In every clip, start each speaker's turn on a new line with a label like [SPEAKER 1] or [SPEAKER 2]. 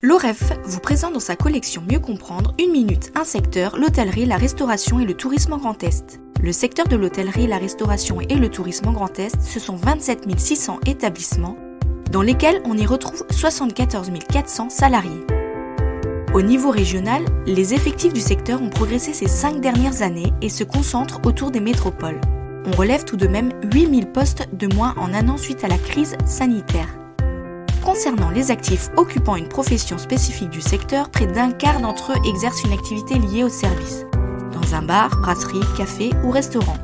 [SPEAKER 1] L'OREF vous présente dans sa collection Mieux comprendre, une minute, un secteur, l'hôtellerie, la restauration et le tourisme en Grand Est. Le secteur de l'hôtellerie, la restauration et le tourisme en Grand Est, ce sont 27 600 établissements, dans lesquels on y retrouve 74 400 salariés. Au niveau régional, les effectifs du secteur ont progressé ces 5 dernières années et se concentrent autour des métropoles. On relève tout de même 8000 postes de moins en un an suite à la crise sanitaire. Concernant les actifs occupant une profession spécifique du secteur, près d'un quart d'entre eux exercent une activité liée au service, dans un bar, brasserie, café ou restaurant.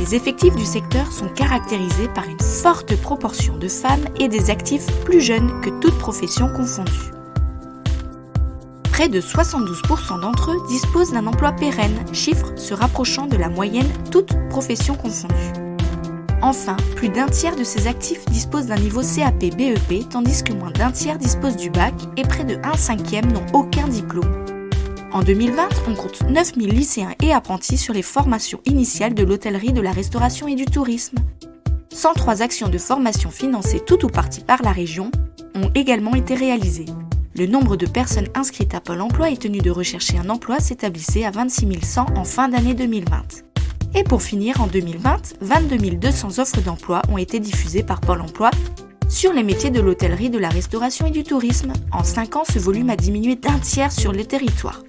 [SPEAKER 1] Les effectifs du secteur sont caractérisés par une forte proportion de femmes et des actifs plus jeunes que toutes professions confondues. Près de 72% d'entre eux disposent d'un emploi pérenne, chiffre se rapprochant de la moyenne toutes professions confondues. Enfin, plus d'un tiers de ces actifs disposent d'un niveau CAP-BEP, tandis que moins d'un tiers disposent du bac et près de 1/5 n'ont aucun diplôme. En 2020, on compte 9000 lycéens et apprentis sur les formations initiales de l'hôtellerie, de la restauration et du tourisme. 103 actions de formation financées tout ou partie par la région ont également été réalisées. Le nombre de personnes inscrites à Pôle emploi et tenues de rechercher un emploi s'établissait à 26 100 en fin d'année 2020. Et pour finir, en 2020, 22 200 offres d'emploi ont été diffusées par Pôle emploi sur les métiers de l'hôtellerie, de la restauration et du tourisme. En 5 ans, ce volume a diminué d'un tiers sur le territoire.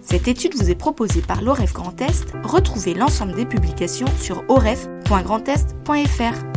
[SPEAKER 1] Cette étude vous est proposée par l'OREF Grand Est. Retrouvez l'ensemble des publications sur oref.grandest.fr.